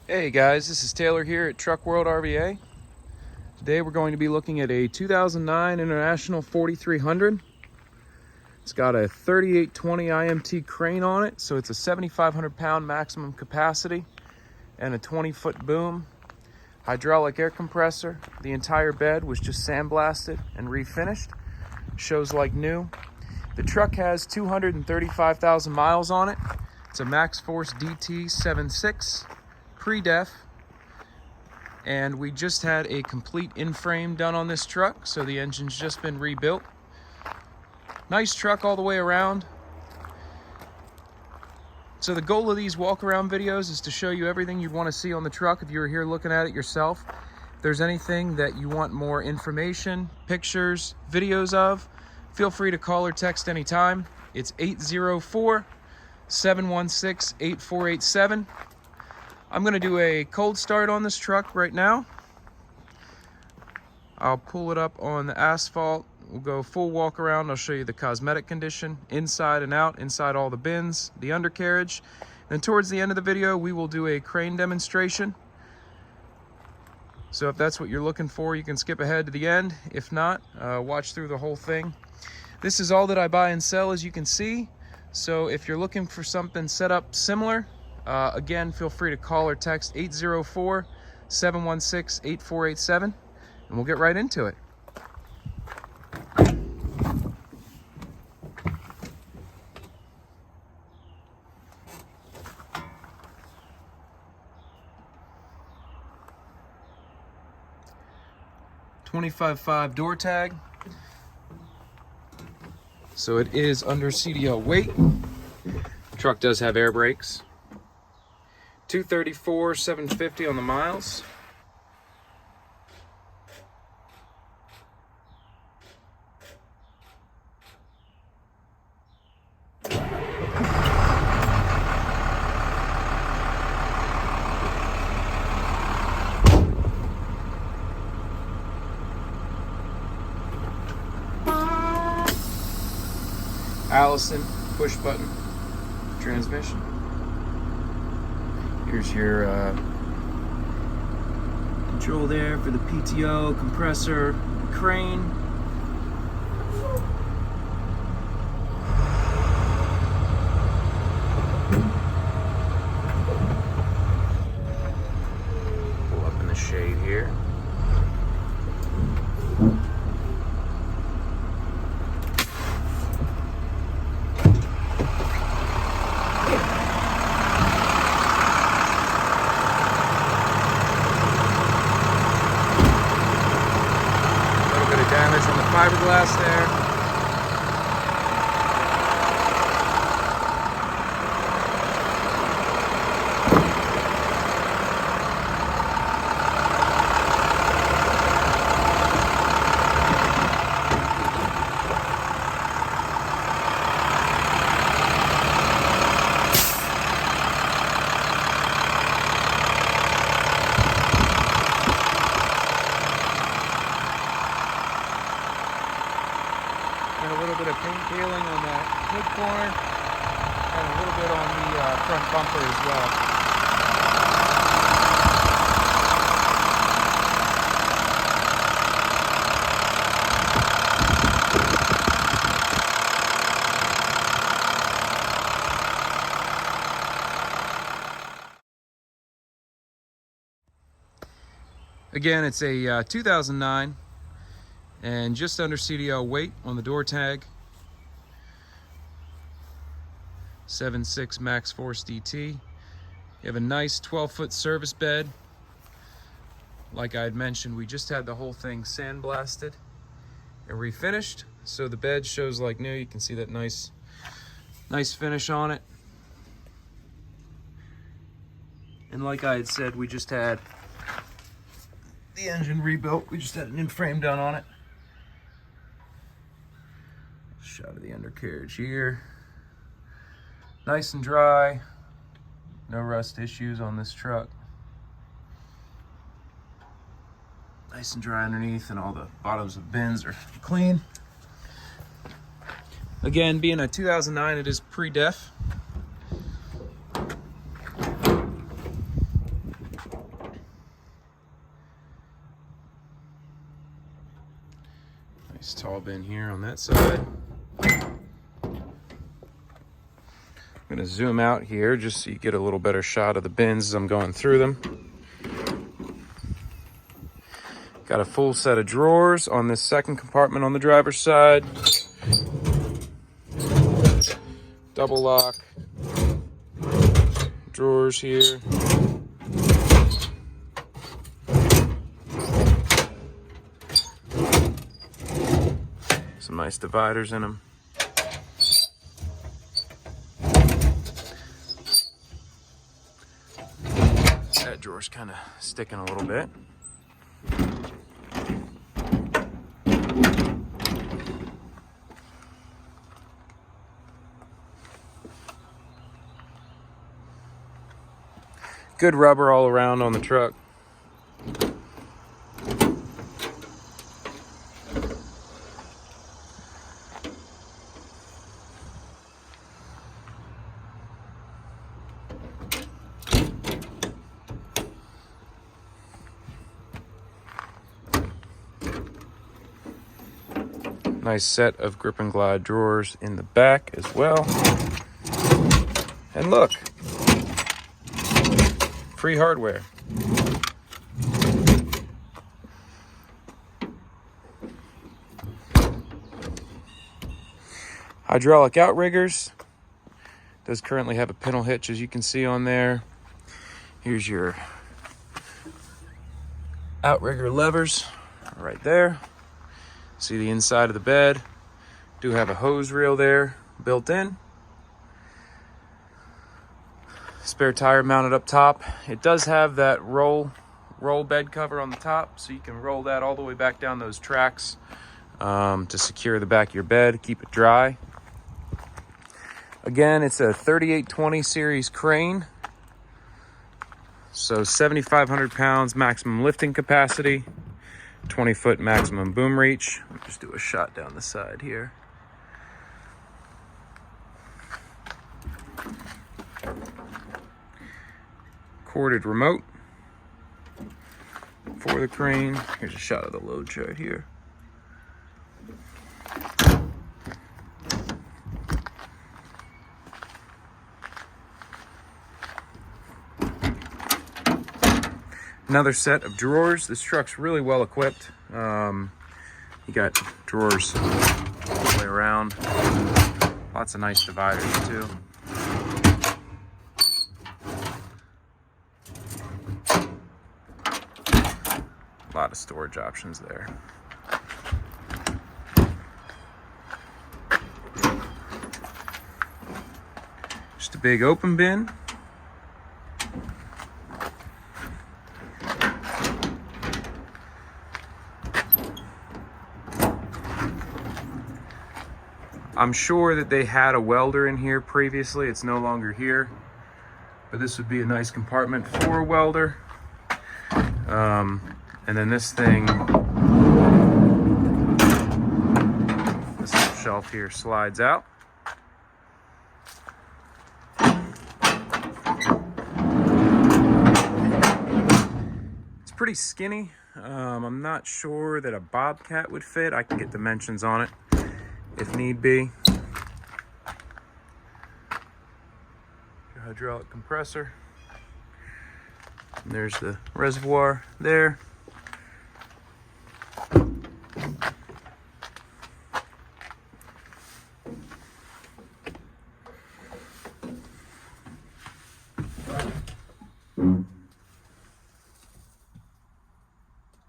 Hey guys, this is Taylor here at Truck World RVA. Today we're going to be looking at a 2009 International 4300. It's got a 3820 IMT crane on it, so it's a 7,500 pound maximum capacity and a 20-foot boom. Hydraulic air compressor. The entire bed was just sandblasted and refinished. Shows like new. The truck has 235,000 miles on it. It's a Maxxforce DT 7.6. Pre-def, and we just had a complete in-frame done on this truck, so the engine's just been rebuilt. Nice truck all the way around. So the goal of these walk-around videos is to show you everything you'd want to see on the truck if you were here looking at it yourself. If there's anything that you want more information, pictures, videos of, feel free to call or text anytime. It's 804-716-8487. I'm going to do a cold start on this truck right now. I'll pull it up on the asphalt. We'll go full walk around. I'll show you the cosmetic condition, inside and out, inside all the bins, the undercarriage. And towards the end of the video, we will do a crane demonstration. So if that's what you're looking for, you can skip ahead to the end. If not, watch through the whole thing. This is all that I buy and sell, as you can see. So if you're looking for something set up similar, again, feel free to call or text 804-716-8487, and we'll get right into it. $25.5 door tag. So it is under CDL weight. Truck does have air brakes. 234,750 on the miles. Allison push button transmission. Here's your control there for the PTO, compressor, crane. Pull up in the shade here. Damage on the fiberglass there. And a little bit of paint peeling on that hood corner, and a little bit on the front bumper as well. Again, it's a 2009. And just under CDL weight on the door tag. 7.6 Maxxforce DT. You have a nice 12-foot service bed. Like I had mentioned, we just had the whole thing sandblasted and refinished, so the bed shows like new. You can see that nice finish on it. And like I had said, we just had the engine rebuilt. We just had an in-frame done on it. Shot of the undercarriage here. Nice and dry. No rust issues on this truck. Nice and dry underneath, and all the bottoms of bins are clean. Again, being a 2009, it is pre-def. Nice tall bin here on that side. I'm going to zoom out here just so you get a little better shot of the bins as I'm going through them. Got a full set of drawers on this second compartment on the driver's side. Double lock drawers here. Some nice dividers in them. That drawer's kind of sticking a little bit. Good rubber all around on the truck. Nice set of grip and glide drawers in the back as well. And look, free hardware. Hydraulic outriggers. Does currently have a pintle hitch, as you can see on there. Here's your outrigger levers right there. See the inside of the bed. Do have a hose reel there built in. Spare tire mounted up top. It does have that roll bed cover on the top, so you can roll that all the way back down those tracks to secure the back of your bed, keep it dry. Again, it's a 3820 series crane, so 7,500 pounds maximum lifting capacity, 20-foot maximum boom reach. I'll just do a shot down the side here. Corded remote for the crane. Here's a shot of the load chart here. Another set of drawers. This truck's really well equipped. You got drawers all the way around. Lots of nice dividers too. A lot of storage options there. Just a big open bin. I'm sure that they had a welder in here previously. It's no longer here, but this would be a nice compartment for a welder. And then this thing, this little shelf here slides out. It's pretty skinny. I'm not sure that a Bobcat would fit. I can get dimensions on it if need be. Your hydraulic compressor. And there's the reservoir there.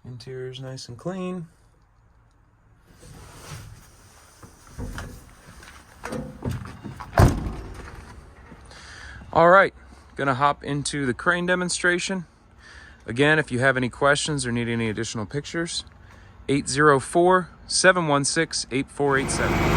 Interior's nice and clean. All right, gonna hop into the crane demonstration. Again, if you have any questions or need any additional pictures, 804-716-8487.